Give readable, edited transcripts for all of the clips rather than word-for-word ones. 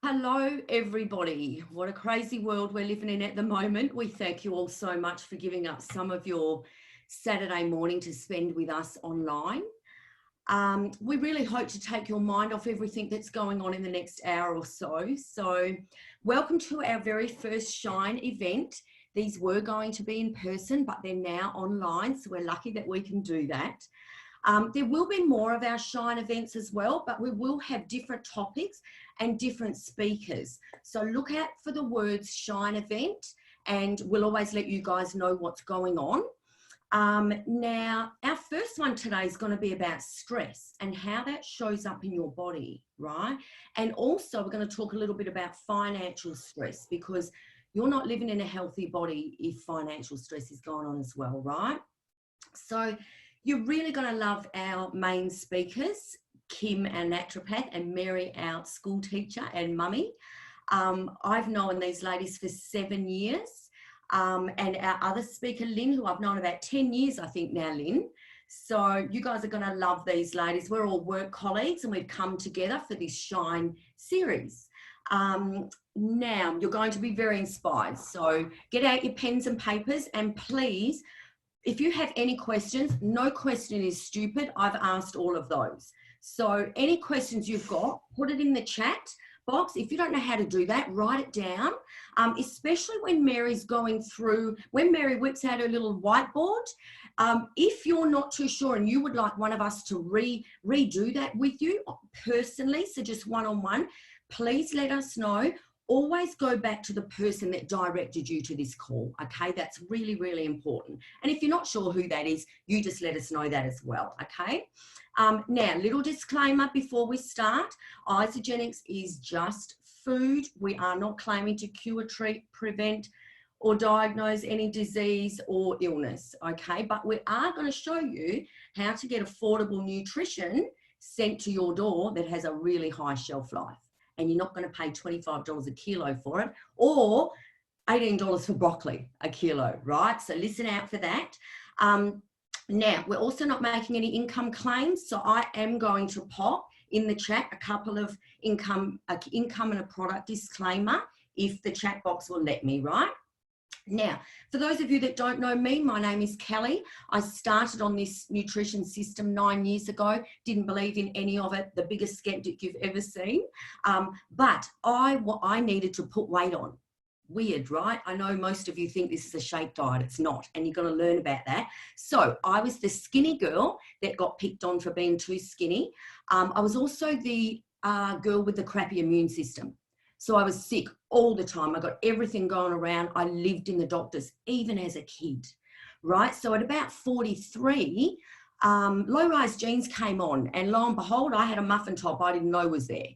Hello, everybody. What a crazy world we're living in at the moment. We thank you all so much for giving up some of your Saturday morning to spend with us online. We really hope to take your mind off everything that's going on in the next hour or so. So, welcome to our very first Shine event. These were going to be in person, but they're now online. So, we're lucky that we can do that. There will be more of our Shine events as well, but we will have different topics and different speakers. So look out for the words Shine event, and we'll always let you guys know what's going on. Now, our first one today is going to be about stress and how that shows up in your body, right? And also we're going to talk a little bit about financial stress, because you're not living in a healthy body if financial stress is going on as well, right? So you're really going to love our main speakers, Kim, our naturopath, and Mary, our school teacher and mummy. I've known these ladies for 7 years. And our other speaker, Lynn, who I've known about 10 years, I think now, Lynn. So you guys are going to love these ladies. We're all work colleagues and we've come together for this Shine series. Now, you're going to be very inspired. So get out your pens and papers, and please, if you have any questions, no question is stupid. I've asked all of those. So any questions you've got, put it in the chat box. If you don't know how to do that, write it down, especially when Mary's going through, when Mary whips out her little whiteboard. If you're not too sure and you would like one of us to redo that with you personally, so just one-on-one, please let us know. Always go back to the person that directed you to this call, okay? That's really, really important. And if you're not sure who that is, you just let us know that as well, okay? Now, little disclaimer before we start. Isogenics is just food. We are not claiming to cure, treat, prevent, or diagnose any disease or illness, okay? But we are going to show you how to get affordable nutrition sent to your door that has a really high shelf life. And you're not going to pay $25 a kilo for it, or $18 for broccoli a kilo, right? So listen out for that. Now, we're also not making any income claims, so I am going to pop in the chat a couple of income and a product disclaimer if the chat box will let me, right? Now, for those of you that don't know me, my name is Kellie. I started on this nutrition system 9 years ago, didn't believe in any of it, the biggest skeptic you've ever seen. But I needed to put weight on. Weird, right? I know most of you think this is a shake diet. It's not, and you're going to learn about that. So I was the skinny girl that got picked on for being too skinny. I was also the girl with the crappy immune system. So I was sick all the time. I got everything going around. I lived in the doctors, even as a kid, right? So at about 43, low-rise jeans came on, and lo and behold, I had a muffin top I didn't know was there.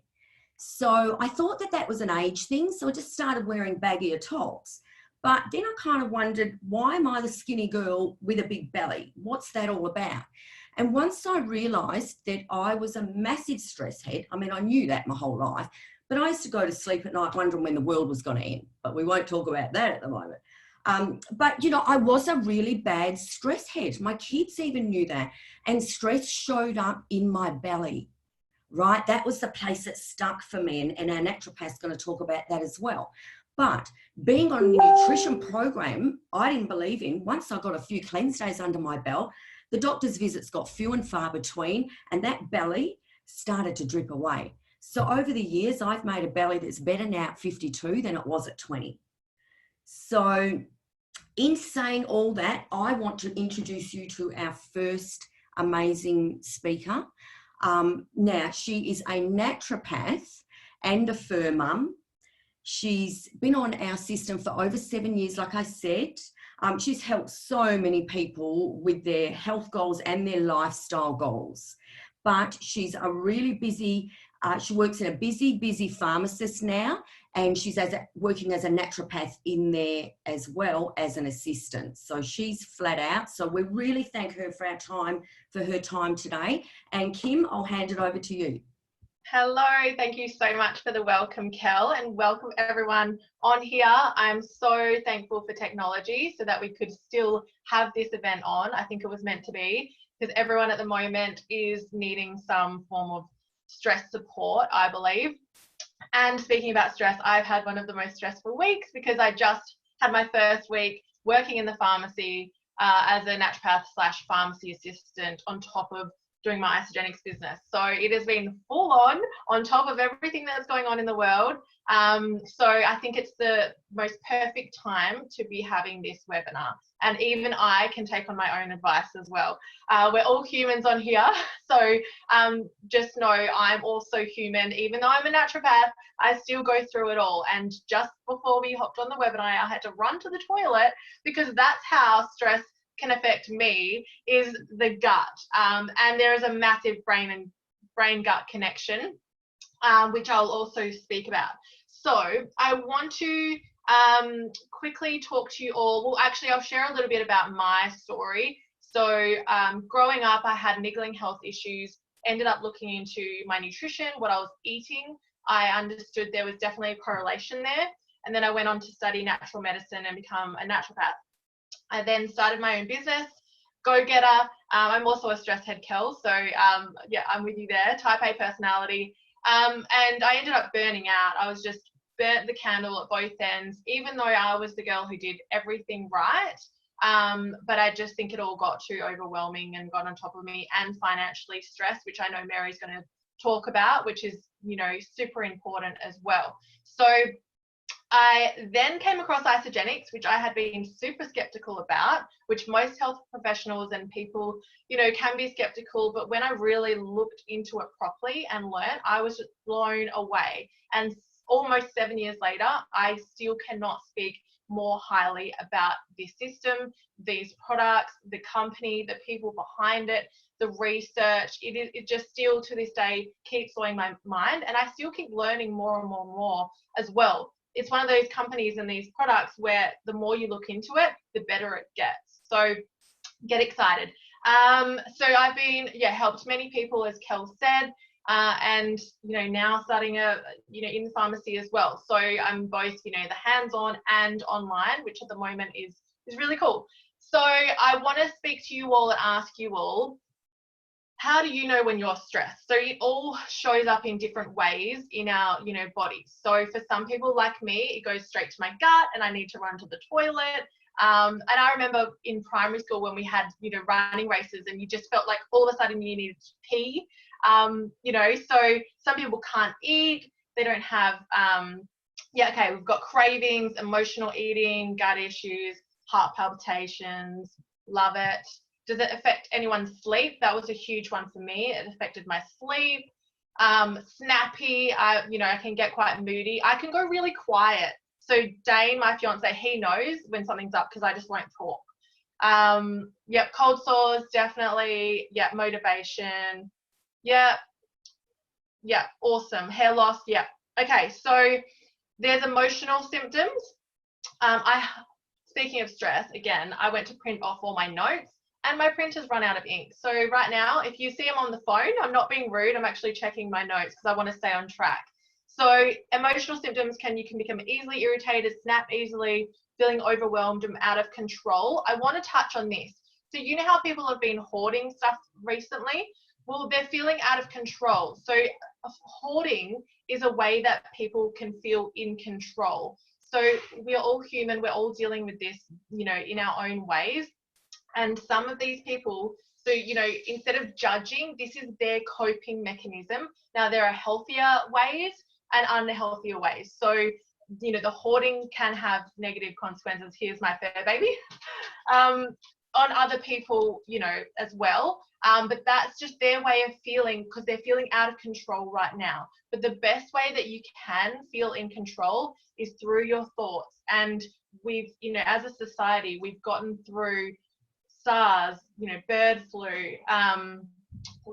So I thought that that was an age thing, so I just started wearing baggier tops. But then I kind of wondered, why am I the skinny girl with a big belly? What's that all about? And once I realised that I was a massive stress head, I mean, I knew that my whole life, but I used to go to sleep at night wondering when the world was going to end. But we won't talk about that at the moment. But, you know, I was a really bad stress head. My kids even knew that. And stress showed up in my belly, right? That was the place that stuck for me. And our naturopath's going to talk about that as well. But being on a nutrition program, I didn't believe in. Once I got a few cleanse days under my belt, the doctor's visits got few and far between, and that belly started to drip away. So over the years, I've made a belly that's better now at 52 than it was at 20. So in saying all that, I want to introduce you to our first amazing speaker. Now, she is a naturopath and a fur mum. She's been on our system for over 7 years, like I said. She's helped so many people with their health goals and their lifestyle goals. But she's a really busy, she works in a busy pharmacist now, and she's working as a naturopath in there as well as an assistant. So she's flat out. So we really thank her for her time today. And Kim, I'll hand it over to you. Hello, thank you so much for the welcome, Kel, and welcome everyone on here. I'm so thankful for technology so that we could still have this event on. I think it was meant to be, because everyone at the moment is needing some form of stress support, I believe. And speaking about stress, I've had one of the most stressful weeks because I just had my first week working in the pharmacy as a naturopath / pharmacy assistant on top of doing my Isogenics business. So it has been full on top of everything that's going on in the world. So I think it's the most perfect time to be having this webinar. And even I can take on my own advice as well. We're all humans on here. So just know I'm also human. Even though I'm a naturopath, I still go through it all. And just before we hopped on the webinar, I had to run to the toilet because that's how stress can affect me, is the gut. And there is a massive brain gut connection, which I'll also speak about. So I want to quickly talk to you all. Well, actually, I'll share a little bit about my story. So growing up, I had niggling health issues, ended up looking into my nutrition, what I was eating. I understood there was definitely a correlation there. And then I went on to study natural medicine and become a naturopath. I then started my own business, go-getter. I'm also a stress head, Kel. So yeah, I'm with you there, type A personality. And I ended up burning out. I was just burnt the candle at both ends, even though I was the girl who did everything right. But I just think it all got too overwhelming and got on top of me, and financially stressed, which I know Mary's going to talk about, which is, you know, super important as well. So I then came across Isogenics, which I had been super skeptical about, which most health professionals and people, you know, can be skeptical. But when I really looked into it properly and learned, I was just blown away. And almost 7 years later, I still cannot speak more highly about this system, these products, the company, the people behind it, the research. It just still to this day keeps blowing my mind. And I still keep learning more and more and more as well. It's one of those companies and these products where the more you look into it, the better it gets. So get excited. So I've been, helped many people, as Kel said, and, you know, now starting in pharmacy as well. So I'm both, you know, the hands-on and online, which at the moment is really cool. So I want to speak to you all and ask you all, how do you know when you're stressed? So it all shows up in different ways in our, you know, bodies. So for some people like me, it goes straight to my gut and I need to run to the toilet. And I remember in primary school when we had, you know, running races and you just felt like all of a sudden you needed to pee. You know, so some people can't eat. They don't have, we've got cravings, emotional eating, gut issues, heart palpitations, love it. Does it affect anyone's sleep? That was a huge one for me. It affected my sleep. Snappy, I can get quite moody. I can go really quiet. So Dane, my fiance, he knows when something's up because I just won't talk. Cold sores, definitely. Motivation. Awesome. Hair loss. Okay, so there's emotional symptoms. Speaking of stress, again, I went to print off all my notes and my printer's run out of ink. So right now, if you see I'm on the phone, I'm not being rude. I'm actually checking my notes because I want to stay on track. So emotional symptoms you can become easily irritated, snap easily, feeling overwhelmed and out of control. I want to touch on this. So you know how people have been hoarding stuff recently? Well, they're feeling out of control. So hoarding is a way that people can feel in control. So we're all human. We're all dealing with this, you know, in our own ways. And some of these people, so, you know, instead of judging, this is their coping mechanism. Now, there are healthier ways and unhealthier ways. So, you know, the hoarding can have negative consequences. Here's my fur baby. On other people, you know, as well. But that's just their way of feeling because they're feeling out of control right now. But the best way that you can feel in control is through your thoughts. And we've, you know, as a society, we've gotten through SARS, you know, bird flu,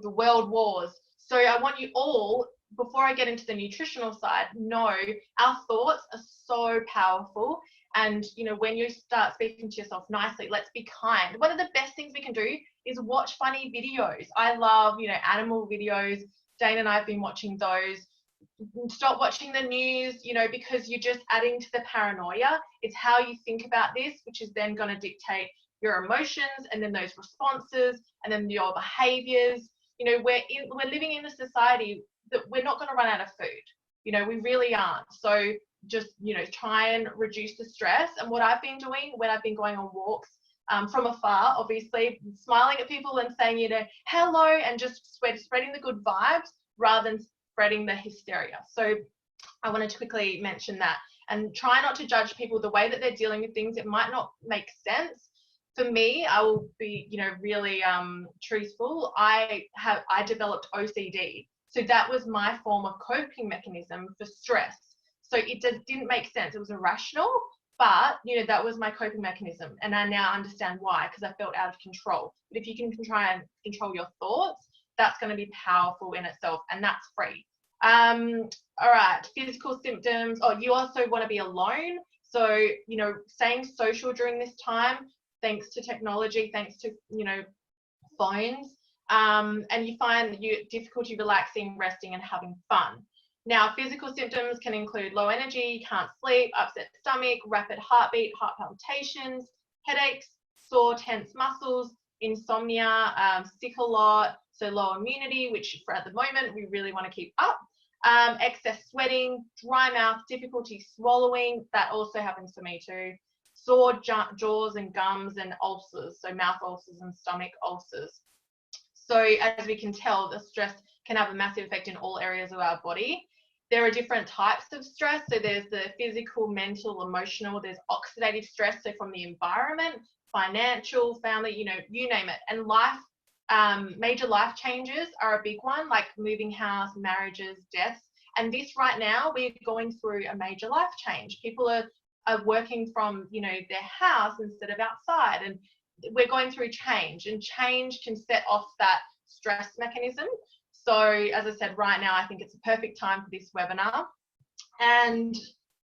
the world wars. So I want you all, before I get into the nutritional side, know our thoughts are so powerful. And, you know, when you start speaking to yourself nicely, let's be kind. One of the best things we can do is watch funny videos. I love, you know, animal videos. Dane and I have been watching those. Stop watching the news, you know, because you're just adding to the paranoia. It's how you think about this, which is then going to dictate your emotions and then those responses and then your behaviors. You know, we're living in a society that we're not going to run out of food. We really aren't. So just, try and reduce the stress. And what I've been doing when I've been going on walks, from afar, obviously, smiling at people and saying, hello, and just spreading the good vibes rather than spreading the hysteria. So I wanted to quickly mention that, and try not to judge people the way that they're dealing with things. It might not make sense. For me, I will be, really truthful. I developed OCD. So that was my form of coping mechanism for stress. So it didn't make sense. It was irrational, but, that was my coping mechanism. And I now understand why, because I felt out of control. But if you can try and control your thoughts, that's going to be powerful in itself, and that's free. All right, physical symptoms. Oh, you also want to be alone. So, staying social during this time, thanks to technology, thanks to, phones, and you find difficulty relaxing, resting, and having fun. Now, physical symptoms can include low energy, can't sleep, upset stomach, rapid heartbeat, heart palpitations, headaches, sore, tense muscles, insomnia, sick a lot, so low immunity, which for at the moment we really want to keep up. Excess sweating, dry mouth, difficulty swallowing, that also happens to me too. Sore jaws and gums and ulcers, so mouth ulcers and stomach ulcers. So as we can tell, the stress can have a massive effect in all areas of our body. There are different types of stress. So there's the physical, mental, emotional, there's oxidative stress, so from the environment, financial, family, you name it. And life, major life changes are a big one, like moving house, marriages, deaths. And this right now, we're going through a major life change. People are working from, their house instead of outside. And we're going through change, and change can set off that stress mechanism. So as I said, right now, I think it's a perfect time for this webinar. And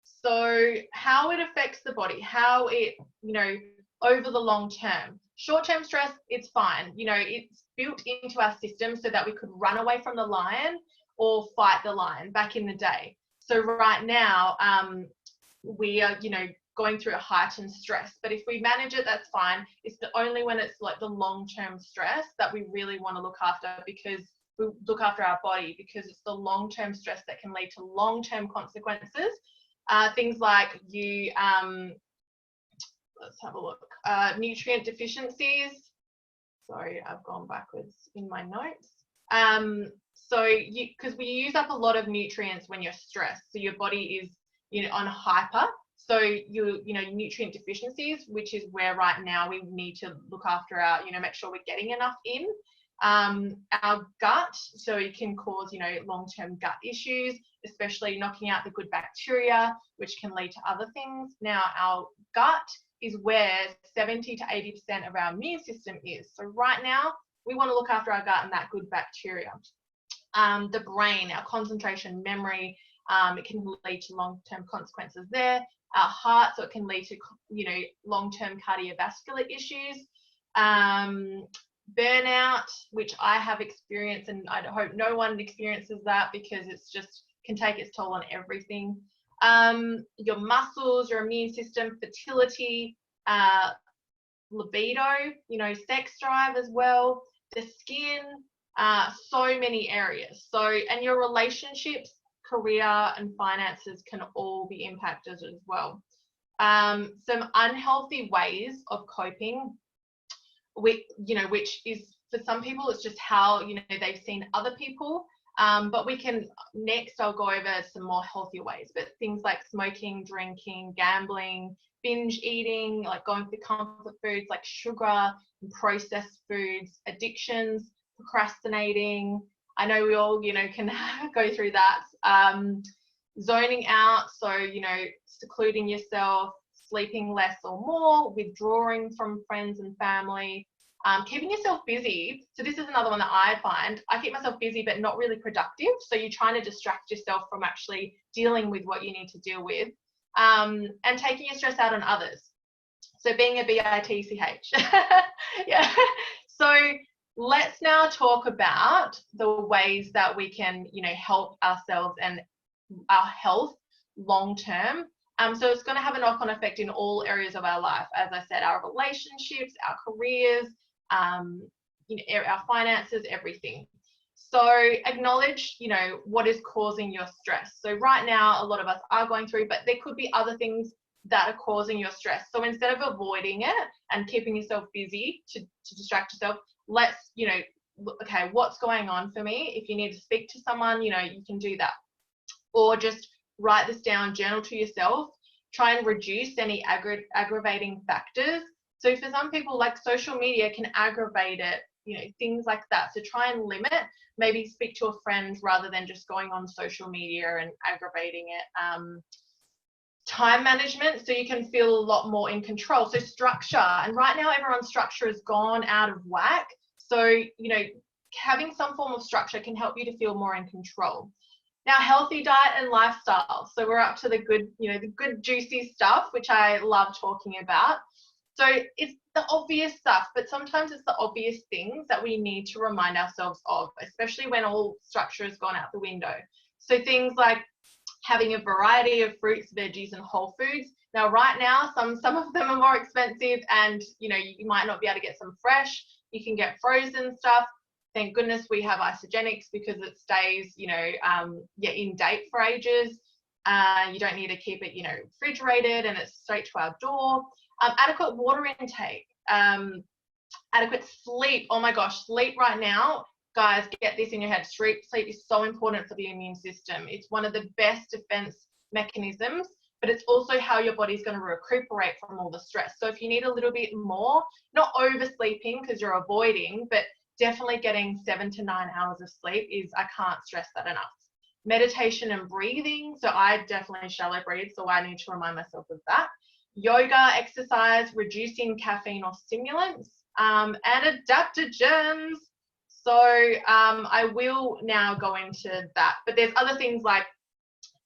so how it affects the body, how it, over the long term. Short-term stress, it's fine. It's built into our system so that we could run away from the lion or fight the lion back in the day. So right now, we are, going through a heightened stress. But if we manage it, that's fine. It's only when it's like the long-term stress that we really want to look after, because we look after our body, because it's the long-term stress that can lead to long-term consequences. Things like let's have a look. Nutrient deficiencies. Sorry, I've gone backwards in my notes. Because we use up a lot of nutrients when you're stressed. So your body is, on hyper. So nutrient deficiencies, which is where right now we need to look after our, make sure we're getting enough in. Our gut, so it can cause, long-term gut issues, especially knocking out the good bacteria, which can lead to other things. Now, our gut is where 70 to 80% of our immune system is. So right now, we want to look after our gut and that good bacteria. The brain, our concentration, memory, it can lead to long-term consequences there. Our heart, so it can lead to, long-term cardiovascular issues. Burnout, which I have experienced, and I hope no one experiences that, because it's just can take its toll on everything. Your muscles, your immune system, fertility, libido, sex drive as well, the skin, so many areas. So, and your relationships, career and finances can all be impacted as well. Some unhealthy ways of coping, which is, for some people, it's just how, they've seen other people. But we can, next I'll go over some more healthier ways, but things like smoking, drinking, gambling, binge eating, like going for comfort foods like sugar and processed foods, addictions, procrastinating. I know we all, can go through that. Zoning out, so, secluding yourself, sleeping less or more, withdrawing from friends and family, keeping yourself busy. So this is another one that I find. I keep myself busy but not really productive. So you're trying to distract yourself from actually dealing with what you need to deal with, and taking your stress out on others. So being a bitch. Yeah. So let's now talk about the ways that we can, help ourselves and our health long term. So it's going to have a knock-on effect in all areas of our life. As I said, our relationships, our careers, our finances, everything. So acknowledge, you know, what is causing your stress. So right now, a lot of us are going through, but there could be other things that are causing your stress. So instead of avoiding it and keeping yourself busy to distract yourself, let's, you know, okay, what's going on for me? If you need to speak to someone, you know, you can do that. Or just write this down, journal to yourself, try and reduce any aggravating factors. So for some people, like social media can aggravate it, you know, things like that. So try and limit, maybe speak to a friend rather than just going on social media and aggravating it. Time management, so you can feel a lot more in control. So structure, and right now everyone's structure has gone out of whack. So, you know, having some form of structure can help you to feel more in control. Now, healthy diet and lifestyle. So we're up to the good, you know, the good juicy stuff, which I love talking about. So it's the obvious stuff, but sometimes it's the obvious things that we need to remind ourselves of, especially when all structure has gone out the window. So things like having a variety of fruits, veggies, and whole foods. Now, right now, some of them are more expensive, and you know, you might not be able to get some fresh. You can get frozen stuff. Thank goodness we have isogenics, because it stays, you know, in date for ages. You don't need to keep it, you know, refrigerated, and it's straight to our door. Adequate water intake, adequate sleep. Oh my gosh, sleep right now. Guys, get this in your head. Sleep is so important for the immune system. It's one of the best defense mechanisms, but it's also how your body's going to recuperate from all the stress. So if you need a little bit more, not oversleeping because you're avoiding, but definitely getting 7 to 9 hours of sleep is, I can't stress that enough. Meditation and breathing. So I definitely shallow breathe, so I need to remind myself of that. Yoga, exercise, reducing caffeine or stimulants, and adaptogens. So I will now go into that, but there's other things like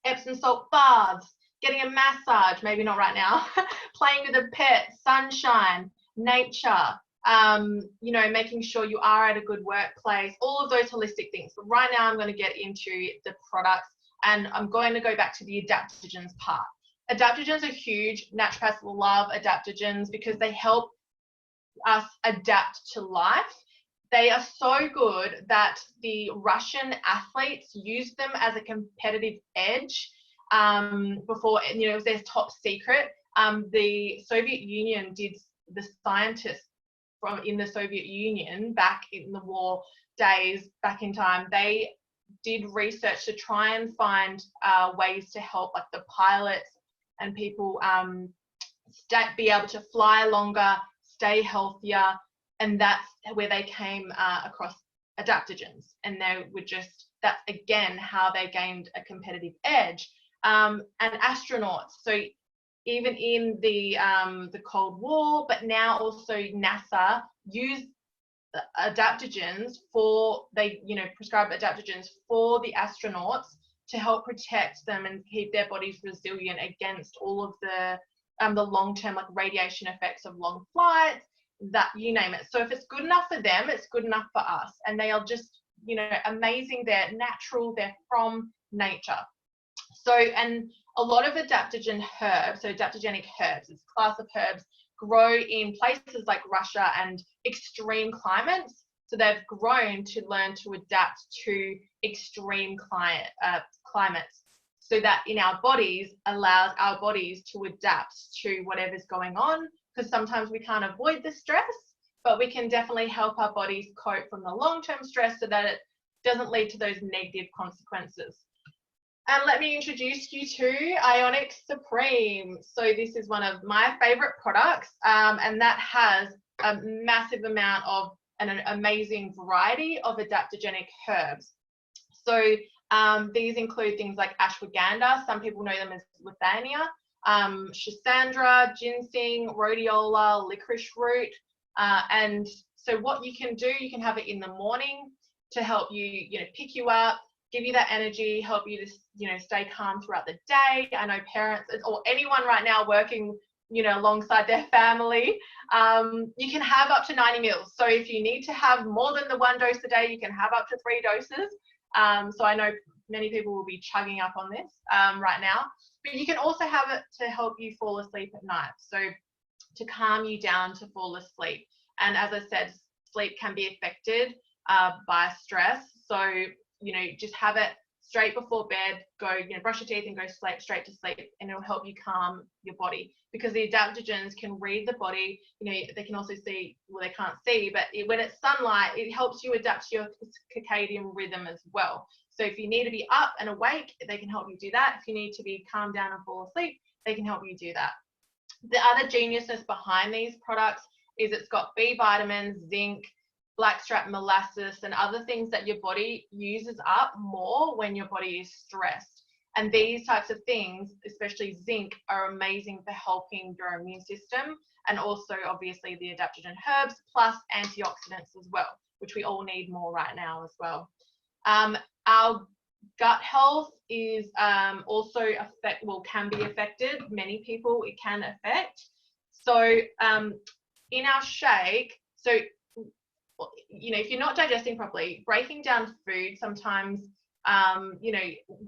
Epsom salt baths, getting a massage, maybe not right now, playing with a pet, sunshine, nature, you know, making sure you are at a good workplace, all of those holistic things. But right now I'm going to get into the products, and I'm going to go back to the adaptogens part. Adaptogens are huge. Naturopaths love adaptogens because they help us adapt to life. They are so good that the Russian athletes used them as a competitive edge before, you know, it was their top secret. The Soviet Union did, the scientists in the Soviet Union back in the war days, back in time, they did research to try and find ways to help like the pilots and people be able to fly longer, stay healthier, and that's where they came across adaptogens. And they were just, that's again how they gained a competitive edge. And astronauts, so even in the Cold War, but now also NASA use adaptogens for, they, you know, prescribe adaptogens for the astronauts to help protect them and keep their bodies resilient against all of the long-term like radiation effects of long flights, that you name it. So if it's good enough for them, it's good enough for us. And they are just, you know, amazing. They're natural, they're from nature. So, and a lot of adaptogen herbs, so adaptogenic herbs, it's a class of herbs, grow in places like Russia and extreme climates. So they've grown to learn to adapt to extreme climates, so that in our bodies allows our bodies to adapt to whatever's going on, because sometimes we can't avoid the stress, but we can definitely help our bodies cope from the long-term stress so that it doesn't lead to those negative consequences. And let me introduce you to Ionic Supreme. So this is one of my favorite products, and that has a massive amount of an amazing variety of adaptogenic herbs. So these include things like ashwagandha, some people know them as withania, schisandra, ginseng, rhodiola, licorice root. And so what you can do, you can have it in the morning to help you, you know, pick you up, give you that energy, help you to, you know, stay calm throughout the day. I know parents or anyone right now working, you know, alongside their family, you can have up to 90 mils. So if you need to have more than the 1 dose a day, you can have up to 3 doses. So I know many people will be chugging up on this right now, but you can also have it to help you fall asleep at night. So to calm you down to fall asleep. And as I said, sleep can be affected by stress. So, you know, just have it straight before bed, go, you know, brush your teeth and go straight to sleep, and it'll help you calm your body, because the adaptogens can read the body. You know, they can also see, well, they can't see, but when it's sunlight, it helps you adapt to your circadian rhythm as well. So if you need to be up and awake, they can help you do that. If you need to be calm down and fall asleep, they can help you do that. The other geniusness behind these products is it's got B vitamins, zinc, blackstrap molasses, and other things that your body uses up more when your body is stressed. And these types of things, especially zinc, are amazing for helping your immune system, and also obviously the adaptogen herbs plus antioxidants as well, which we all need more right now as well. Our gut health is also can be affected. Many people it can affect. So in our shake, so you know, if you're not digesting properly, breaking down food sometimes, you know,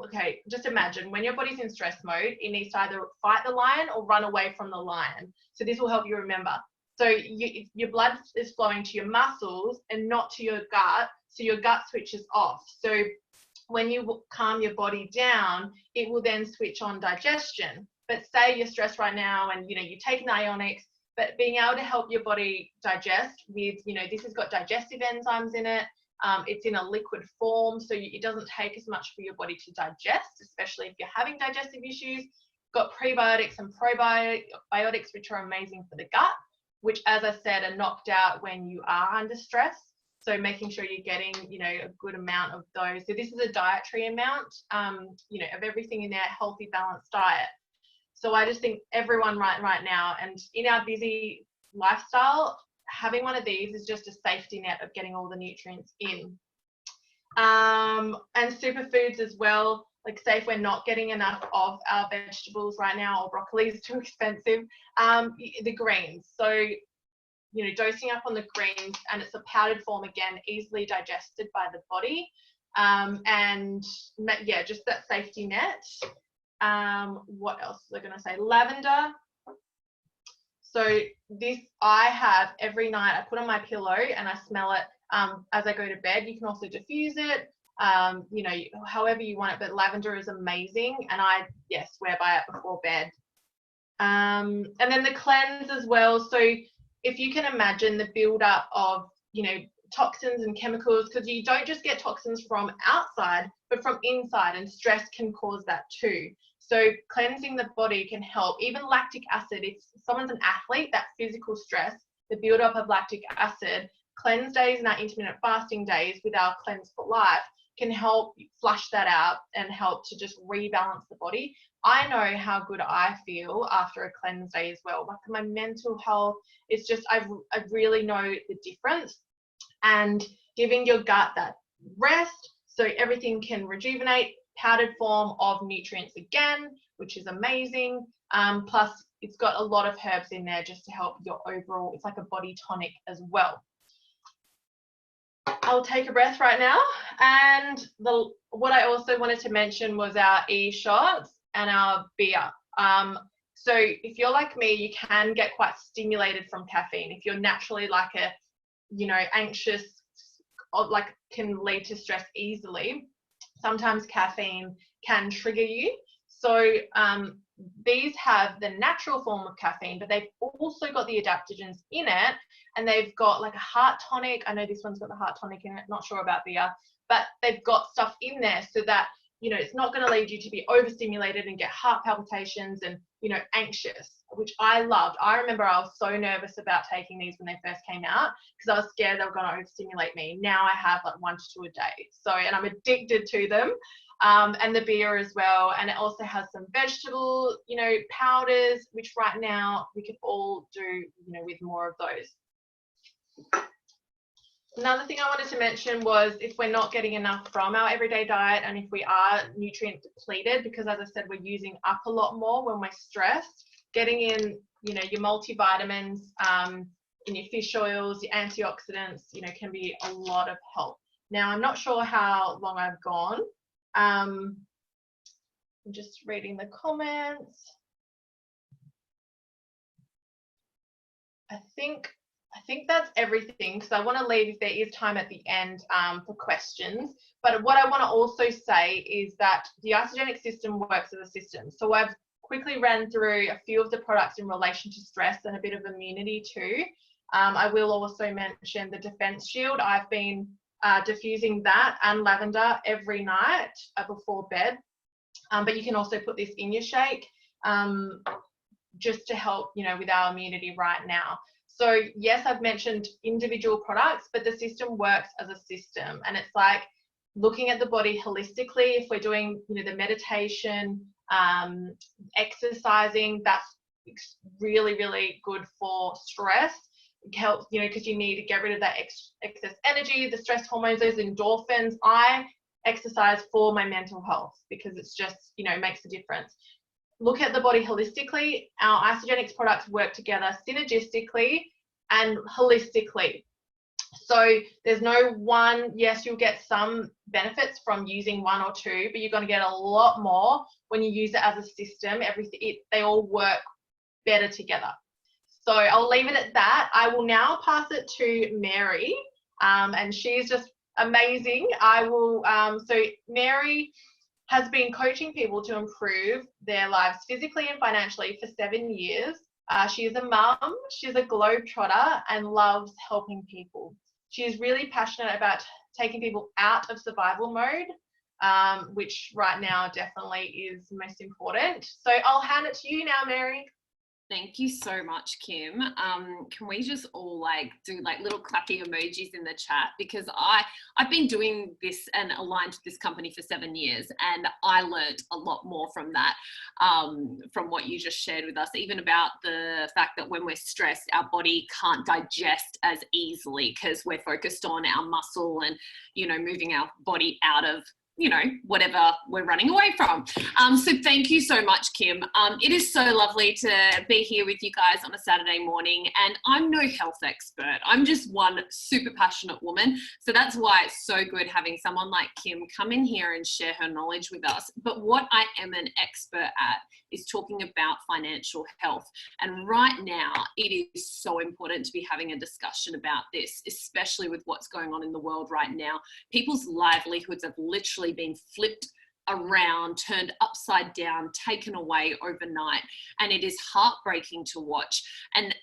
okay, just imagine when your body's in stress mode, it needs to either fight the lion or run away from the lion. So this will help you remember. So your blood is flowing to your muscles and not to your gut, so your gut switches off. So when you calm your body down, it will then switch on digestion. But say you're stressed right now and, you know, you're taking the Ionics, but being able to help your body digest with, you know, this has got digestive enzymes in it. It's in a liquid form, so it doesn't take as much for your body to digest, especially if you're having digestive issues. Got prebiotics and probiotics, which are amazing for the gut, which, as I said, are knocked out when you are under stress. So making sure you're getting, you know, a good amount of those. So this is a dietary amount, you know, of everything in their healthy, balanced diet. So I just think everyone right now, and in our busy lifestyle, having one of these is just a safety net of getting all the nutrients in. And superfoods as well, like say if we're not getting enough of our vegetables right now, or broccoli is too expensive, the greens. So, you know, dosing up on the greens, and it's a powdered form again, easily digested by the body. And yeah, just that safety net. What else was I going to say? Lavender. So this I have every night. I put on my pillow and I smell it as I go to bed. You can also diffuse it, you know, however you want it, but lavender is amazing, and I swear by it before bed. And then the cleanse as well. So if you can imagine the build-up of, you know, toxins and chemicals, because you don't just get toxins from outside, but from inside, and stress can cause that too. So cleansing the body can help. Even lactic acid, if someone's an athlete, that physical stress, the build-up of lactic acid, cleanse days and our intermittent fasting days with our Cleanse for Life can help flush that out and help to just rebalance the body. I know how good I feel after a cleanse day as well. Like my mental health, it's just, I really know the difference. And giving your gut that rest so everything can rejuvenate, powdered form of nutrients again, which is amazing. Plus it's got a lot of herbs in there just to help your overall, it's like a body tonic as well. I'll take a breath right now. And what I also wanted to mention was our e-shots and our beer. So if you're like me, you can get quite stimulated from caffeine. If you're naturally like a, you know, anxious, or like can lead to stress easily, sometimes caffeine can trigger you. So these have the natural form of caffeine, but they've also got the adaptogens in it, and they've got like a heart tonic. I know this one's got the heart tonic in it, not sure about beer, but they've got stuff in there so that, you know, it's not going to lead you to be overstimulated and get heart palpitations and, you know, anxious, which I loved. I remember I was so nervous about taking these when they first came out because I was scared they were going to overstimulate me. Now I have like 1 to 2 a day. So, and I'm addicted to them. And the beer as well. And it also has some vegetable, you know, powders, which right now we could all do, you know, with more of those. Another thing I wanted to mention was if we're not getting enough from our everyday diet, and if we are nutrient depleted, because as I said, we're using up a lot more when we're stressed, getting in, you know, your multivitamins, in your fish oils, your antioxidants, you know, can be a lot of help. Now, I'm not sure how long I've gone. I'm just reading the comments. I think I think that's everything, because I want to leave, if there is time at the end, for questions. But what I want to also say is that the isogenic system works as a system. So I've quickly ran through a few of the products in relation to stress and a bit of immunity too. I will also mention the defense shield. I've been diffusing that and lavender every night before bed. But you can also put this in your shake just to help, with our immunity right now. So yes, I've mentioned individual products, but the system works as a system. And it's like looking at the body holistically. If we're doing, the meditation, exercising, that's really, really good for stress. It helps, because you need to get rid of that excess energy, the stress hormones, those endorphins. I exercise for my mental health because it's just, makes a difference. Look at the body holistically. Our Isogenics products work together synergistically and holistically. So there's no one, yes, you'll get some benefits from using one or two, but you're going to get a lot more when you use it as a system. They all work better together. So I'll leave it at that. I will now pass it to Mary, and she's just amazing. So Mary has been coaching people to improve their lives physically and financially for 7 years. She is a mum, she's a globetrotter, and loves helping people. She is really passionate about taking people out of survival mode, which right now definitely is most important. So I'll hand it to you now, Mary. Thank you so much, Kim. Can we just all do little clappy emojis in the chat? Because I've been doing this and aligned to this company for 7 years, and I learned a lot more from that, from what you just shared with us, even about the fact that when we're stressed, our body can't digest as easily because we're focused on our muscle and, moving our body out of whatever we're running away from. So thank you so much, Kim. It is so lovely to be here with you guys on a Saturday morning, and I'm no health expert. I'm just one super passionate woman. So that's why it's so good having someone like Kim come in here and share her knowledge with us. But what I am an expert at is talking about financial health. And right now, it is so important to be having a discussion about this, especially with what's going on in the world right now. People's livelihoods have literally been flipped around, turned upside down, taken away overnight, and it is heartbreaking to watch. And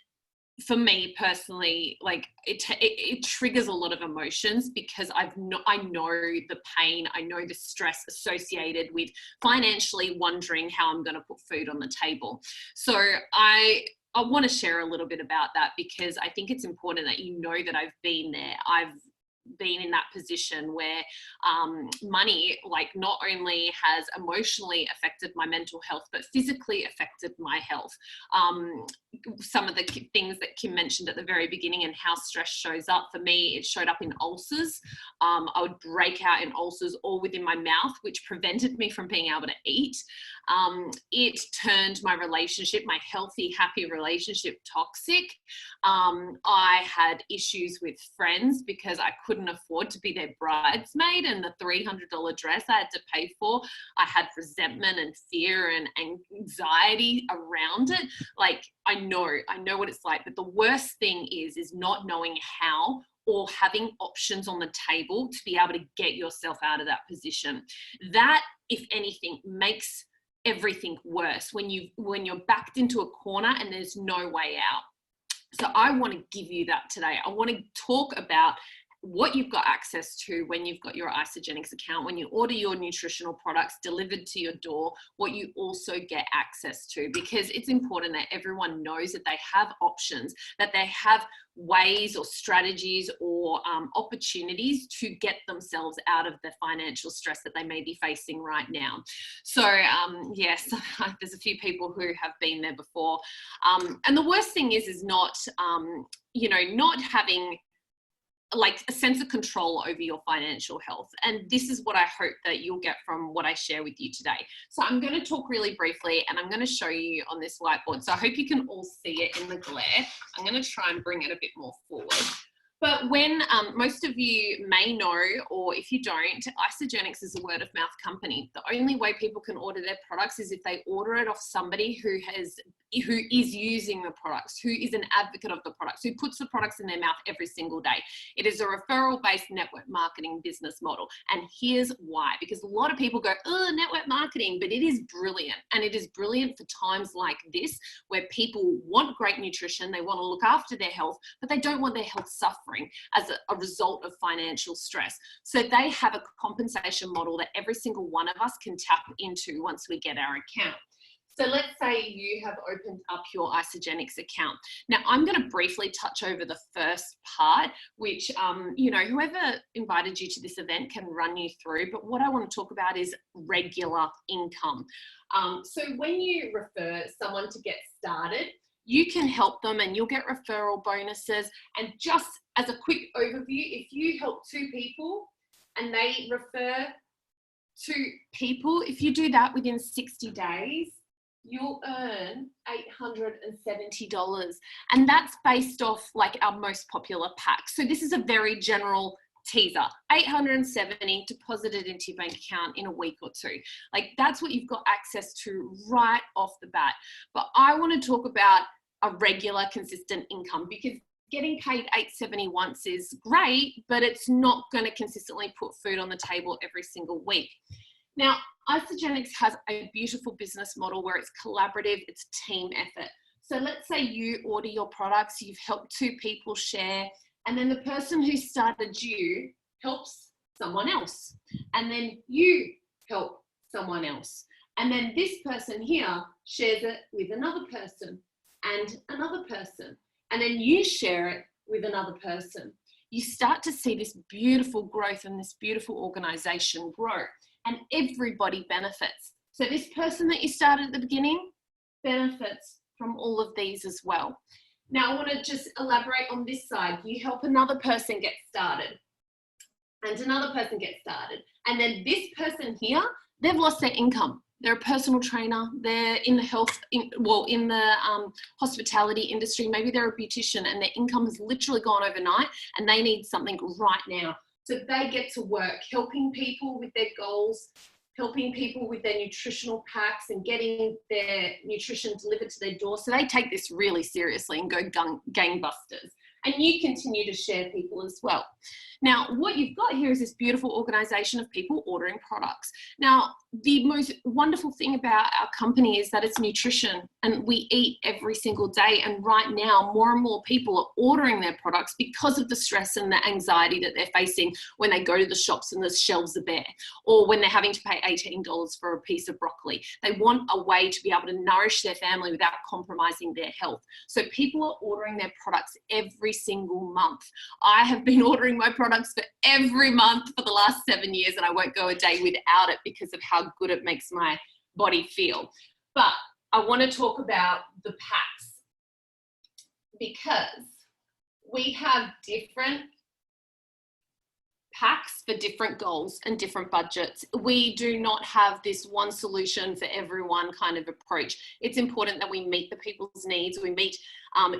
for me personally, it triggers a lot of emotions because I know the pain, I know the stress associated with financially wondering how I'm going to put food on the table. So I want to share a little bit about that because I think it's important that you know that I've been there. I've been in that position where money not only has emotionally affected my mental health but physically affected my health. Some of the things that Kim mentioned at the very beginning and how stress shows up, for me it showed up in ulcers. I would break out in ulcers all within my mouth, which prevented me from being able to eat. It turned my relationship, my healthy, happy relationship, toxic. I had issues with friends because I couldn't afford to be their bridesmaid, and the $300 dress I had to pay for, I had resentment and fear and anxiety around it. I know what it's like, but the worst thing is not knowing how or having options on the table to be able to get yourself out of that position. That, if anything, makes everything worse when you're backed into a corner and there's no way out. So I want to give you that today. I want to talk about what you've got access to when you've got your Isogenics account, when you order your nutritional products delivered to your door, what you also get access to, because it's important that everyone knows that they have options, that they have ways or strategies or opportunities to get themselves out of the financial stress that they may be facing right now. So yes, there's a few people who have been there before. And the worst thing is not, not having a sense of control over your financial health. And this is what I hope that you'll get from what I share with you today. So I'm going to talk really briefly and I'm going to show you on this whiteboard. So I hope you can all see it in the glare. I'm going to try and bring it a bit more forward. But when most of you may know, or if you don't, Isagenix is a word of mouth company. The only way people can order their products is if they order it off somebody who is using the products, who is an advocate of the products, who puts the products in their mouth every single day. It is a referral-based network marketing business model. And here's why, because a lot of people go, oh, network marketing, but it is brilliant. And it is brilliant for times like this, where people want great nutrition, they want to look after their health, but they don't want their health suffering as a result of financial stress. So they have a compensation model that every single one of us can tap into once we get our account. So let's say you have opened up your Isagenix account. Now I'm going to briefly touch over the first part, which, whoever invited you to this event can run you through. But what I want to talk about is regular income. So when you refer someone to get started, you can help them and you'll get referral bonuses. And just as a quick overview, if you help 2 people and they refer 2 people, if you do that within 60 days, you'll earn $870. And that's based off like our most popular pack. So this is a very general teaser. $870 deposited into your bank account in a week or 2. Like that's what you've got access to right off the bat. But I want to talk about a regular consistent income, because getting paid $870 once is great, but it's not going to consistently put food on the table every single week. Now, Isagenix has a beautiful business model where it's collaborative, it's team effort. So let's say you order your products, you've helped 2 people share, and then the person who started you helps someone else. And then you help someone else. And then this person here shares it with another person and another person. And then you share it with another person. You start to see this beautiful growth and this beautiful organization grow. And everybody benefits. So this person that you started at the beginning benefits from all of these as well. Now I want to just elaborate on this side. You help another person get started and another person get started. And then this person here, they've lost their income. They're a personal trainer. They're in the hospitality industry. Maybe they're a beautician and their income has literally gone overnight and they need something right now. So they get to work helping people with their goals, helping people with their nutritional packs and getting their nutrition delivered to their door. So they take this really seriously and go gangbusters. And you continue to share people as well. Now, what you've got here is this beautiful organization of people ordering products. Now, the most wonderful thing about our company is that it's nutrition and we eat every single day. And right now, more and more people are ordering their products because of the stress and the anxiety that they're facing when they go to the shops and the shelves are bare, or when they're having to pay $18 for a piece of broccoli. They want a way to be able to nourish their family without compromising their health. So people are ordering their products every single month. I have been ordering my products for every month for the last 7 years, and I won't go a day without it because of how good it makes my body feel. But I want to talk about the packs, because we have different packs for different goals and different budgets. We do not have this one solution for everyone kind of approach. It's important that we meet the people's needs. We meet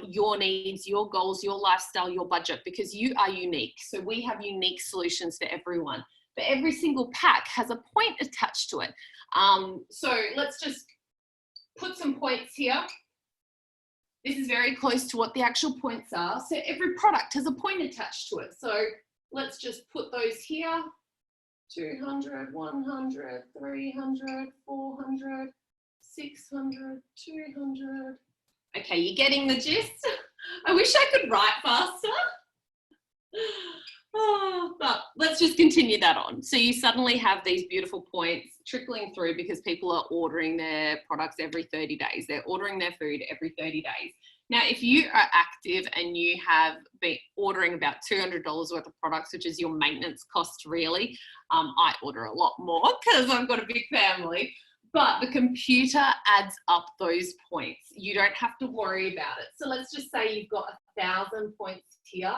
your needs, your goals, your lifestyle, your budget, because you are unique. So we have unique solutions for everyone. But every single pack has a point attached to it. So let's just put some points here. This is very close to what the actual points are. So every product has a point attached to it. So let's just put those here. 200, 100, 300, 400, 600, 200. Okay, you're getting the gist? I wish I could write faster. Oh, but let's just continue that on. So you suddenly have these beautiful points trickling through because people are ordering their products every 30 days. They're ordering their food every 30 days. Now, if you are active and you have been ordering about $200 worth of products, which is your maintenance cost really, I order a lot more because I've got a big family, but the computer adds up those points. You don't have to worry about it. So let's just say you've got 1,000 points here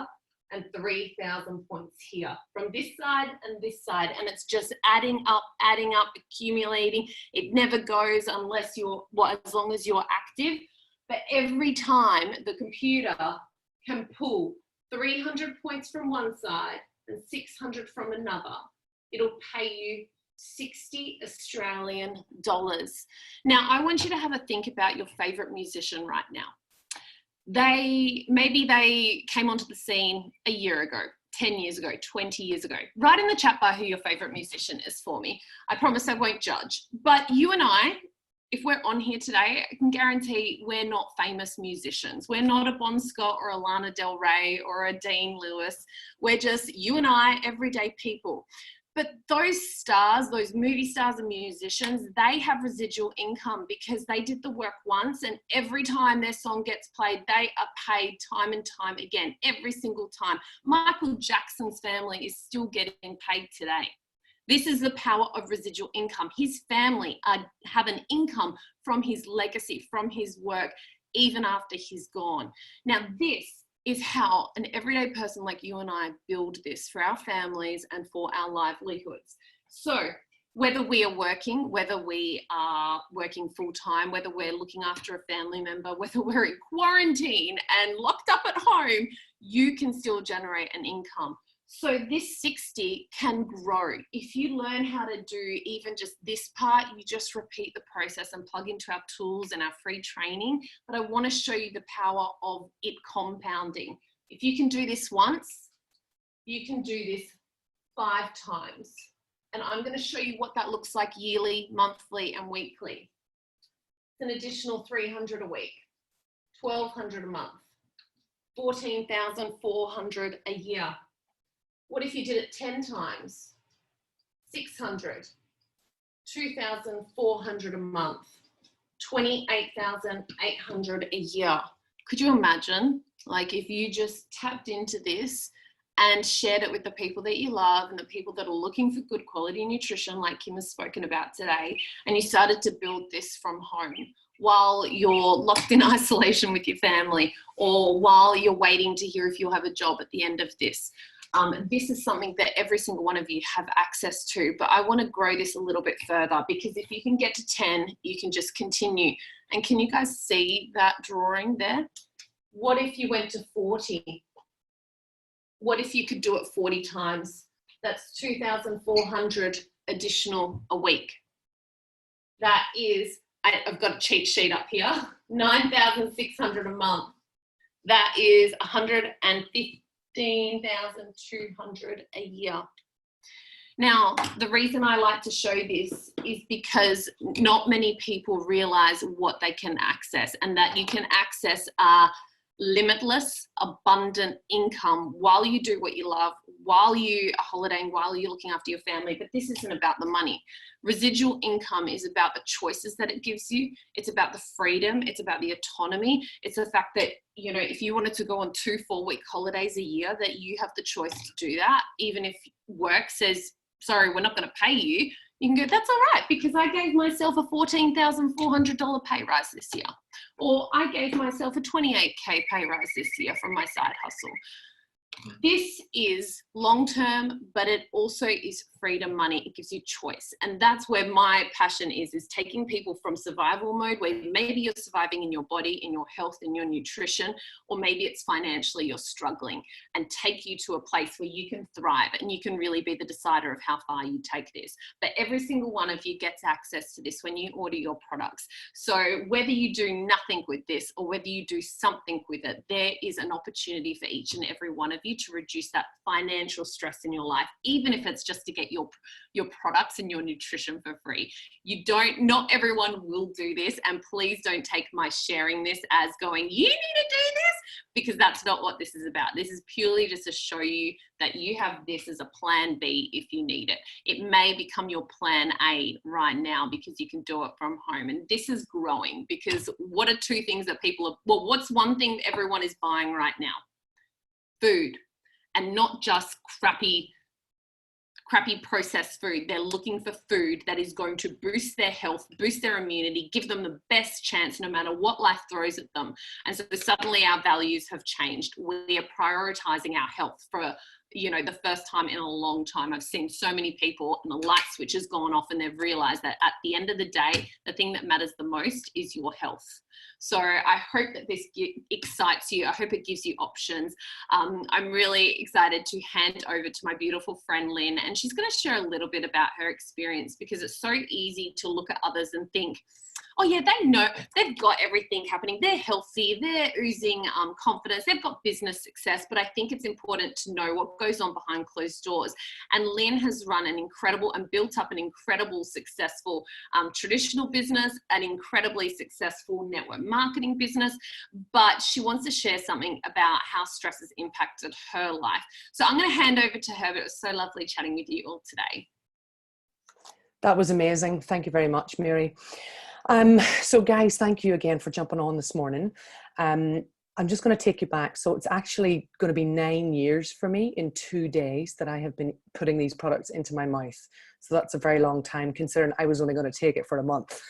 and 3,000 points here from this side and this side, and it's just adding up, accumulating. It never goes unless you're, well, as long as you're active. But every time the computer can pull 300 points from one side and 600 from another, it'll pay you 60 Australian dollars. Now, I want you to have a think about your favorite musician right now. Maybe they came onto the scene a year ago, 10 years ago, 20 years ago. Write in the chat bar who your favorite musician is for me. I promise I won't judge. But you and I, if we're on here today, I can guarantee we're not famous musicians. We're not a Bon Scott or a Lana Del Rey or a Dean Lewis. We're just you and I, everyday people. But those stars, those movie stars and musicians, they have residual income because they did the work once, and every time their song gets played, they are paid time and time again, every single time. Michael Jackson's family is still getting paid today. This is the power of residual income. His family have an income from his legacy, from his work, even after he's gone. Now, this is how an everyday person like you and I build this for our families and for our livelihoods. So whether we are working full-time, whether we're looking after a family member, whether we're in quarantine and locked up at home, you can still generate an income. So this 60 can grow. If you learn how to do even just this part, you just repeat the process and plug into our tools and our free training. But I want to show you the power of it compounding. If you can do this once, you can do this 5 times. And I'm going to show you what that looks like yearly, monthly, and weekly. It's an additional 300 a week, 1,200 a month, 14,400 a year. What if you did it 10 times? 600, 2,400 a month, 28,800 a year. Could you imagine, like, if you just tapped into this and shared it with the people that you love and the people that are looking for good quality nutrition, like Kim has spoken about today, and you started to build this from home while you're locked in isolation with your family, or while you're waiting to hear if you'll have a job at the end of this. This is something that every single one of you have access to, but I want to grow this a little bit further, because if you can get to 10, you can just continue. And can you guys see that drawing there? What if you went to 40? What if you could do it 40 times? That's 2,400 additional a week. That is, I've got a cheat sheet up here, 9,600 a month. That is 115,200 a year. Now, the reason I like to show this is because not many people realize what they can access, and that you can access limitless, abundant income while you do what you love, while you are holidaying, while you're looking after your family. But this isn't about the money. Residual income is about the choices that it gives you. It's about the freedom. It's about the autonomy. It's the fact that, you know, if you wanted to go on 2 4-week holidays a year, that you have the choice to do that. Even if work says, sorry, we're not going to pay you, you can go, that's all right, because I gave myself a $14,400 pay rise this year. Or I gave myself a 28K pay rise this year from my side hustle. This is long-term, but it also is freedom money. It gives you choice. And that's where my passion is taking people from survival mode, where maybe you're surviving in your body, in your health, in your nutrition, or maybe it's financially you're struggling, and take you to a place where you can thrive and you can really be the decider of how far you take this. But every single one of you gets access to this when you order your products. So whether you do nothing with this or whether you do something with it, there is an opportunity for each and every one of you to reduce that financial stress in your life, even if it's just to get your products and your nutrition for free. Not everyone will do this, and please don't take my sharing this as going, you need to do this, because that's not what this is about. This is purely just to show you that you have this as a plan B if you need it. It may become your plan A right now because you can do it from home. And this is growing, because what are 2 things that what's one thing everyone is buying right now? Food. And not just crappy processed food. They're looking for food that is going to boost their health, boost their immunity, give them the best chance no matter what life throws at them. And so suddenly our values have changed. We are prioritizing our health you know, the first time in a long time. I've seen so many people and the light switch has gone off and they've realized that at the end of the day, the thing that matters the most is your health. So I hope that this excites you. I hope it gives you options. I'm really excited to hand over to my beautiful friend Lynn, and she's going to share a little bit about her experience, because it's so easy to look at others and think, oh yeah, they know, they've got everything happening, they're healthy, they're oozing confidence, they've got business success. But I think it's important to know what goes on behind closed doors. And Lynn has run an incredible and built up an incredible successful traditional business, an incredibly successful network marketing business, but she wants to share something about how stress has impacted her life. So I'm going to hand over to her, but it was so lovely chatting with you all today. That was amazing. Thank you very much, Mary. So guys, thank you again for jumping on this morning. I'm just going to take you back. So it's actually going to be 9 years for me in 2 days that I have been putting these products into my mouth. So that's a very long time, considering I was only going to take it for a month.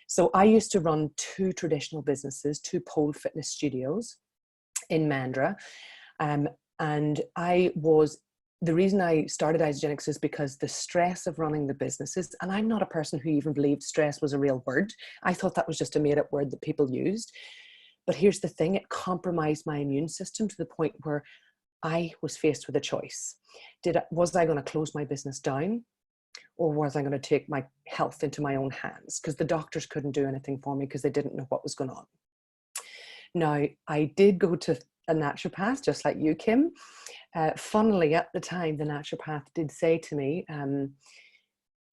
So I used to run 2 traditional businesses, 2 pole fitness studios in Mandurah. And the reason I started Isagenix is because the stress of running the businesses, and I'm not a person who even believed stress was a real word. I thought that was just a made up word that people used. But here's the thing, it compromised my immune system to the point where I was faced with a choice. Was I going to close my business down, or was I going to take my health into my own hands? Because the doctors couldn't do anything for me because they didn't know what was going on. Now, I did go to a naturopath, just like you, Kim. Funnily, at the time, the naturopath did say to me,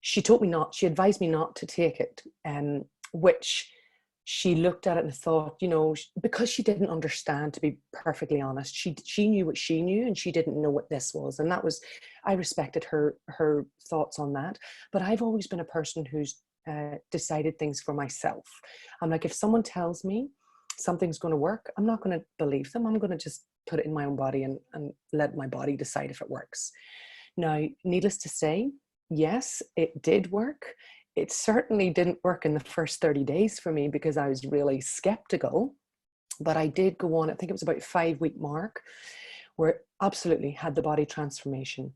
she advised me not to take it, which she looked at it and thought, you know, because she didn't understand, to be perfectly honest, she knew what she knew and she didn't know what this was. And that was, I respected her thoughts on that. But I've always been a person who's decided things for myself. I'm like, if someone tells me something's going to work, I'm not going to believe them. I'm going to just put it in my own body and let my body decide if it works. Now, needless to say, yes, it did work. It certainly didn't work in the first 30 days for me because I was really skeptical, but I did go on, I think it was about 5-week mark, where absolutely had the body transformation.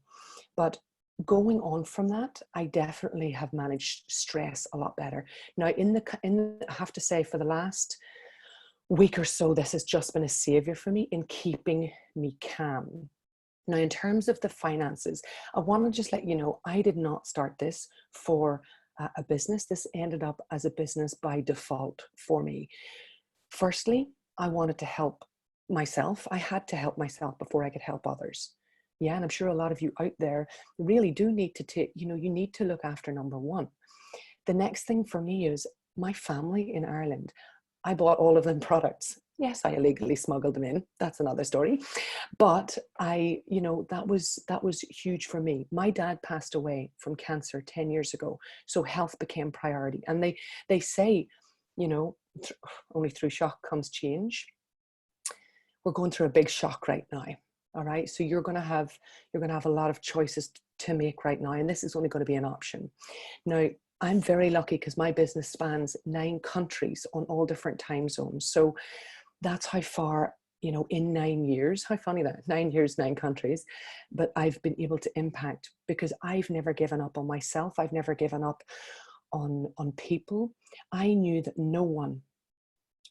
But going on from that, I definitely have managed stress a lot better. Now, I have to say, for the last week or so, this has just been a savior for me in keeping me calm. Now, in terms of the finances, I want to just let you know, I did not start this for a business. This ended up as a business by default for me. Firstly, I wanted to help myself. I had to help myself before I could help others. Yeah, and I'm sure a lot of you out there really do need to you need to look after number one. The next thing for me is my family in Ireland. I bought all of them products. Yes, I illegally smuggled them in. That's another story. But that was huge for me. My dad passed away from cancer 10 years ago. So health became priority. And they say, only through shock comes change. We're going through a big shock right now. All right. So you're going to have a lot of choices to make right now. And this is only going to be an option. Now, I'm very lucky because my business spans 9 countries on all different time zones. So that's how far, in 9 years, how funny that, 9 years, 9 countries, but I've been able to impact because I've never given up on myself. I've never given up on people. I knew that no one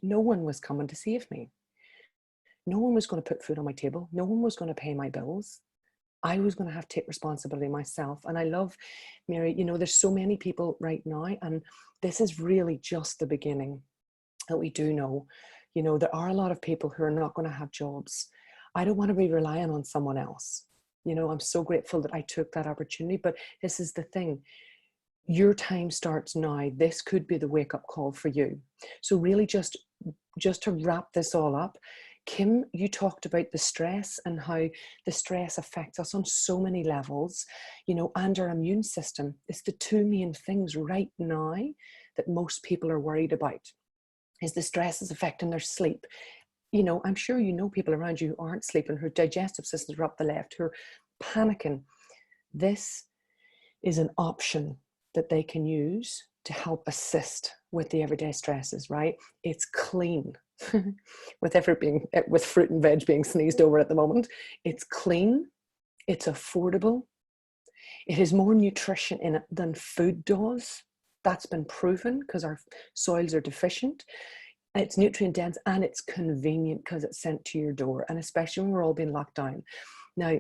was coming to save me. No one was going to put food on my table. No one was going to pay my bills. I was going to have to take responsibility myself. And I love, Mary, there's so many people right now, and this is really just the beginning. And we do know, there are a lot of people who are not going to have jobs. I don't want to be relying on someone else. I'm so grateful that I took that opportunity, but this is the thing. Your time starts now. This could be the wake-up call for you. So really just to wrap this all up, Kim, you talked about the stress and how the stress affects us on so many levels, and our immune system. It's the 2 main things right now that most people are worried about, is the stress is affecting their sleep. I'm sure people around you who aren't sleeping, whose digestive systems are up the left, who are panicking. This is an option that they can use to help assist with the everyday stresses, right? It's clean. with fruit and veg being sneezed over at the moment. It's clean, It's affordable. It has more nutrition in it than food does. That's been proven because our soils are deficient. It's nutrient dense and it's convenient because it's sent to your door, and especially when we're all being locked down. Now,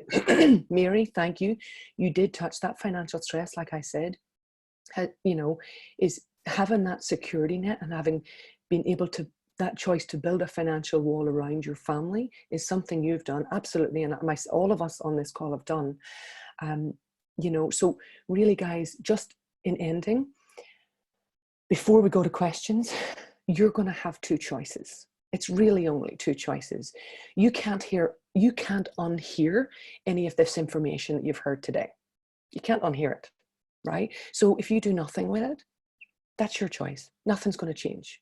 Mary, thank you. You did touch that financial stress, like I said, you know, is having that security net and having been able to, that choice to build a financial wall around your family is something you've done, absolutely, and all of us on this call have done. You know, so really, guys, just in ending, before we go to questions, you're going to have two choices. It's really only two choices. You can't unhear any of this information that you've heard today. You can't unhear it, right? So if you do nothing with it, that's your choice. Nothing's going to change.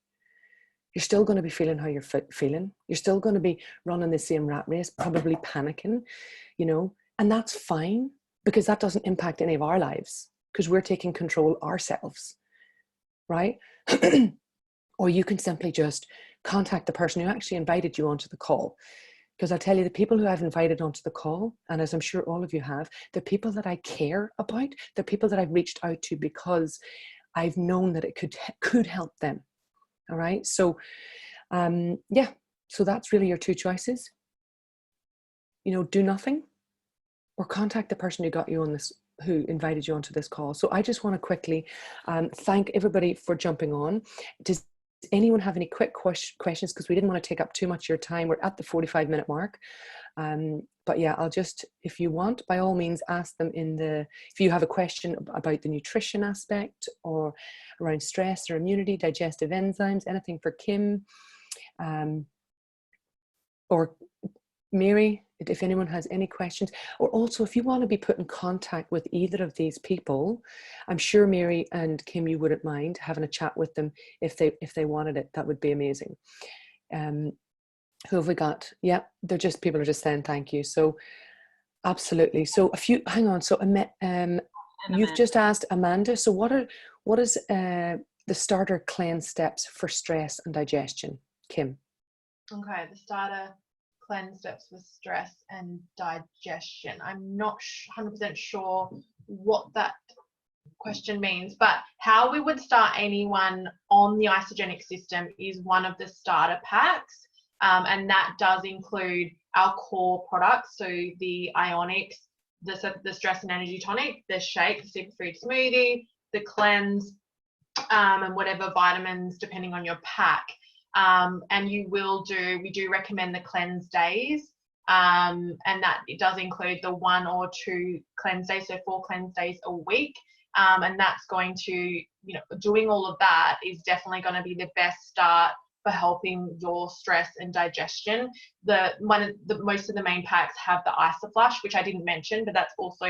You're still going to be feeling how you're feeling. You're still going to be running the same rat race, probably panicking, you know, and that's fine, because that doesn't impact any of our lives because we're taking control ourselves, right? Or you can simply just contact the person who actually invited you onto the call. Because I tell you, the people who I've invited onto the call, and as I'm sure all of you have, the people that I care about, the people that I've reached out to because I've known that it could help them. All right. So, yeah, so that's really your two choices. You know, do nothing or contact the person who got you on this, who invited you onto this call. So I just want to quickly thank everybody for jumping on. Does anyone have any quick questions? Because we didn't want to take up too much of your time. We're at the 45-minute mark. But yeah, I'll just, if you want, by all means, ask them if you have a question about the nutrition aspect or around stress or immunity, digestive enzymes, anything for Kim or Mary, if anyone has any questions, or also if you want to be put in contact with either of these people, I'm sure Mary and Kim, you wouldn't mind having a chat with them if they wanted it. That would be amazing. Who have we got? Yeah, people are just saying thank you. So absolutely. So hang on. So you've just asked Amanda. So what is the starter cleanse steps for stress and digestion, Kim? Okay, the starter cleanse steps for stress and digestion. I'm not 100% sure what that question means, but how we would start anyone on the isogenic system is one of the starter packs, and that does include our core products, so the Ionics, the stress and energy tonic, the shake, the superfood smoothie, the cleanse, and whatever vitamins depending on your pack. And we do recommend the cleanse days, and that it does include the 1 or 2 cleanse days, so 4 cleanse days a week. And that's going to, doing all of that is definitely going to be the best start for helping your stress and digestion. Most of the main packs have the Isoflush, which I didn't mention, but that's also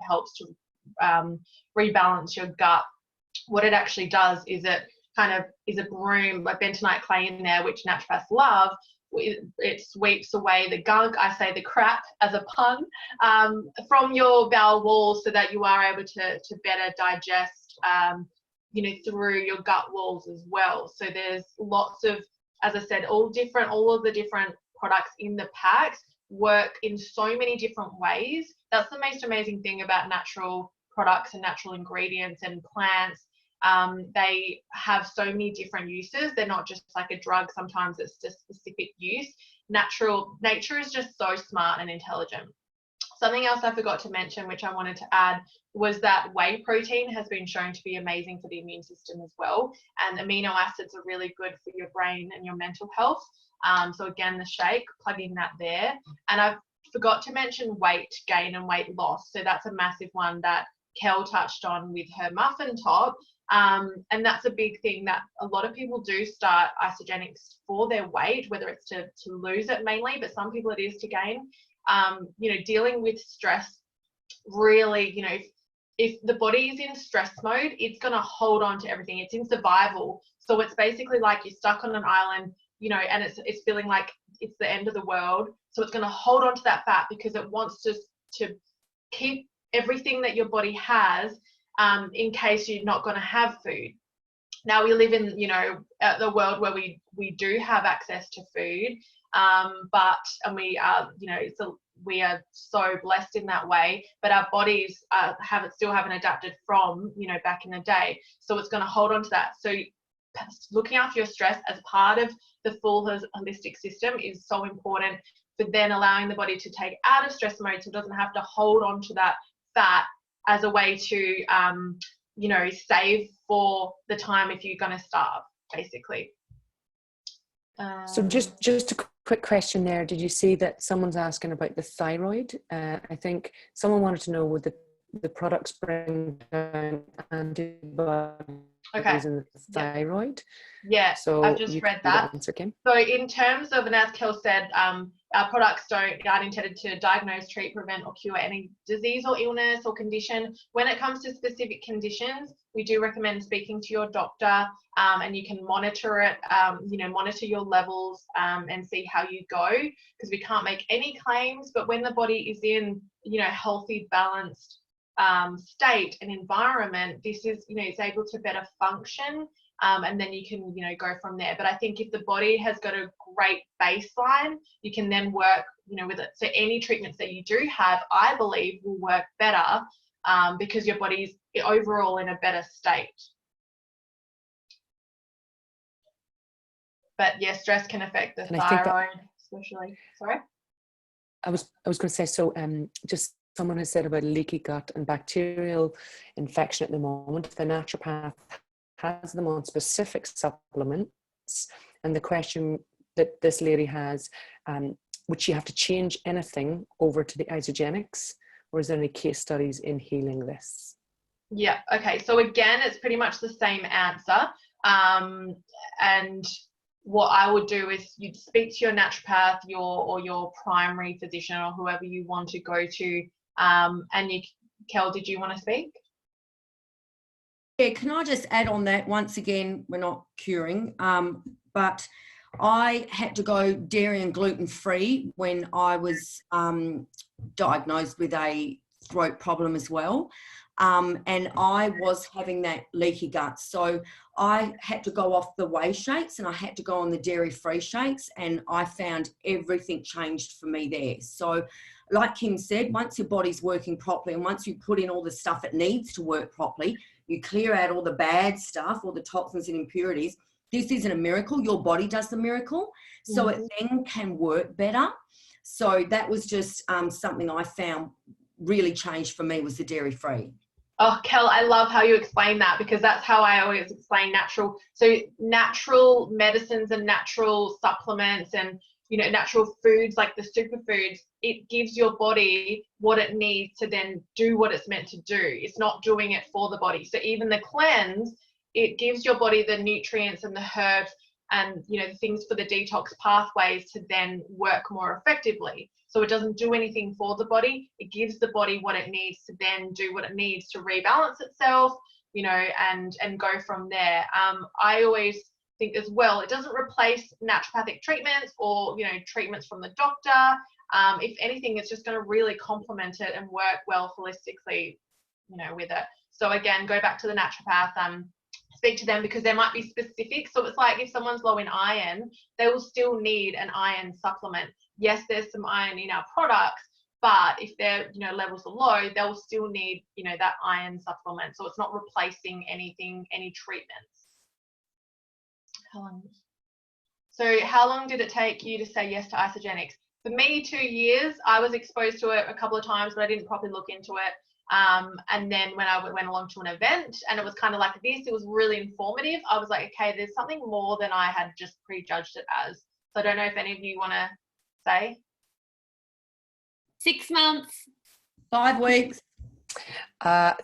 helps to rebalance your gut. What it actually does is it kind of is a broom, like bentonite clay in there, which naturopaths love. It sweeps away the gunk, I say the crap as a pun, from your bowel walls so that you are able to better digest, through your gut walls as well. So there's lots of, as I said, all of the different products in the packs work in so many different ways. That's the most amazing thing about natural products and natural ingredients and plants. They have so many different uses. They're not just like a drug. Sometimes it's just specific use. Nature is just so smart and intelligent. Something else I forgot to mention, which I wanted to add, was that whey protein has been shown to be amazing for the immune system as well. And amino acids are really good for your brain and your mental health. So again, the shake, plugging that there. And I forgot to mention weight gain and weight loss. So that's a massive one that Kel touched on with her muffin top. And that's a big thing that a lot of people do start isogenics for their weight, whether it's to lose it mainly, but some people it is to gain. Dealing with stress, really, if the body is in stress mode, it's going to hold on to everything. It's in survival. So it's basically like you're stuck on an island, and it's feeling like it's the end of the world. So it's going to hold on to that fat because it wants to keep everything that your body has, in case you're not going to have food. Now we live in, the world where we do have access to food, and we are, we are so blessed in that way, but our bodies still haven't adapted from, back in the day. So it's going to hold on to that. So looking after your stress as part of the full holistic system is so important for then allowing the body to take out of stress mode, so it doesn't have to hold on to that fat as a way to, save for the time if you're going to starve, basically. So just a quick question there. Did you see that someone's asking about the thyroid? I think someone wanted to know, would the products bring down antibodies in the thyroid? Yeah, so I've just read that. Answer, Kim. So in terms of, and as Kel said, our products aren't intended to diagnose, treat, prevent, or cure any disease or illness or condition. When it comes to specific conditions, we do recommend speaking to your doctor, and you can monitor it, monitor your levels, and see how you go, because we can't make any claims. But when the body is in, healthy, balanced state and environment, this is, it's able to better function. And then you can, go from there. But I think if the body has got a great baseline, you can then work, with it. So any treatments that you do have, I believe, will work better, because your body's overall in a better state. But yeah, stress can affect the thyroid, especially. Sorry? I was going to say, so just someone has said about leaky gut and bacterial infection at the moment. The naturopath has them on specific supplements, and the question that this lady has, would she have to change anything over to the isogenics, or is there any case studies in healing this? Yeah, okay, so again, it's pretty much the same answer, and what I would do is you'd speak to your naturopath, your primary physician, or whoever you want to go to, and Kel, did you want to speak? Yeah, can I just add on that? Once again, we're not curing, but I had to go dairy and gluten-free when I was diagnosed with a throat problem as well. And I was having that leaky gut. So I had to go off the whey shakes and I had to go on the dairy-free shakes, and I found everything changed for me there. So like Kim said, once your body's working properly and once you put in all the stuff it needs to work properly, you clear out all the bad stuff, all the toxins and impurities. This isn't a miracle. Your body does the miracle. So it then can work better. So that was just something I found really changed for me, was the dairy-free. Oh, Kel, I love how you explain that, because that's how I always explain natural. So natural medicines and natural supplements and, natural foods like the superfoods, it gives your body what it needs to then do what it's meant to do. It's not doing it for the body. So even the cleanse, it gives your body the nutrients and the herbs and, the things for the detox pathways to then work more effectively. So it doesn't do anything for the body. It gives the body what it needs to then do what it needs to rebalance itself, and go from there. I always think as well, it doesn't replace naturopathic treatments or, treatments from the doctor. If anything, it's just going to really complement it and work well holistically, with it. So again, go back to the naturopath, speak to them, because there might be specific. So it's like if someone's low in iron, they will still need an iron supplement. Yes, there's some iron in our products, but if their levels are low, they'll still need that iron supplement. So it's not replacing anything, any treatments. How long did it take you to say yes to Isogenics? For me, 2 years. I was exposed to it a couple of times, but I didn't properly look into it. And then when I went along to an event and it was kind of like this, it was really informative. I was like, okay, there's something more than I had just prejudged it as. So I don't know if any of you want to say. 6 months. 5 weeks.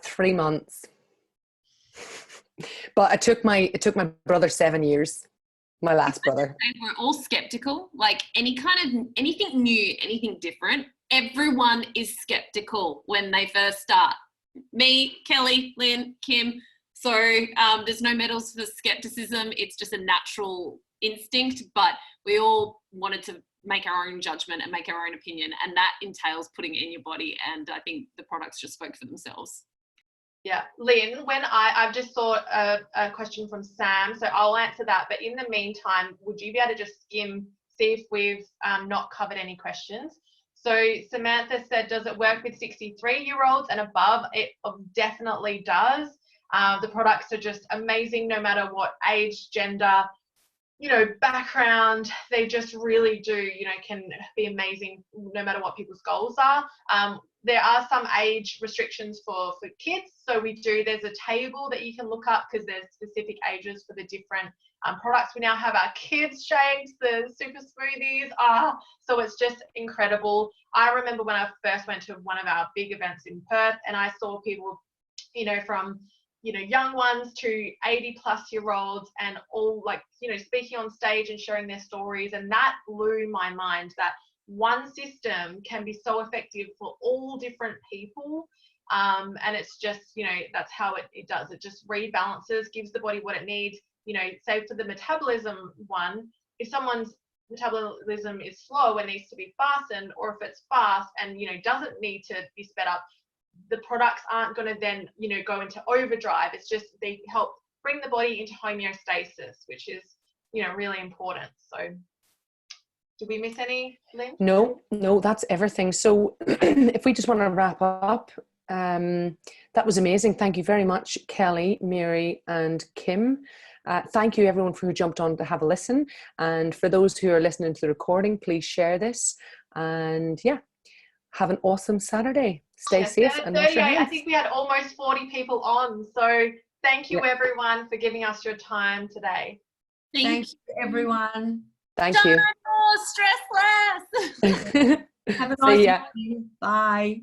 3 months. But it took my brother 7 years. My last brother. We're all skeptical. Like anything new, anything different, everyone is skeptical when they first start. Me, Kelly, Lynn, Kim. So there's no medals for skepticism. It's just a natural instinct, but we all wanted to make our own judgment and make our own opinion, and that entails putting it in your body, and I think the products just spoke for themselves. Yeah, Lynn, when I've just saw a question from Sam, so I'll answer that, but in the meantime, would you be able to just skim see if we've not covered any questions. So Samantha said, does it work with 63-year-olds and above? It definitely does. The products are just amazing no matter what age, gender, background. They just really do, can be amazing no matter what people's goals are. There are some age restrictions for kids. So there's a table that you can look up because there's specific ages for the different products. We now have our kids shakes, the super smoothies. So it's just incredible. I remember when I first went to one of our big events in Perth, and I saw people, from young ones to 80-plus-year-olds, and all speaking on stage and sharing their stories. And that blew my mind, that one system can be so effective for all different people. And it's just, that's how it does. It just rebalances, gives the body what it needs. Say for the metabolism one, if someone's metabolism is slow and needs to be fastened, or if it's fast and, doesn't need to be sped up, the products aren't going to then, go into overdrive. It's just they help bring the body into homeostasis, which is, really important. So did we miss any, Lynn? No, that's everything. So if we just want to wrap up, that was amazing. Thank you very much, Kellie, Mary and Kim. Thank you everyone who jumped on to have a listen. And for those who are listening to the recording, please share this. And yeah, have an awesome Saturday. Stay safe and wash your hands. I think we had almost 40 people on. So thank you everyone for giving us your time today. Thank you everyone. Thank you. More stress less. Have a nice morning. Bye.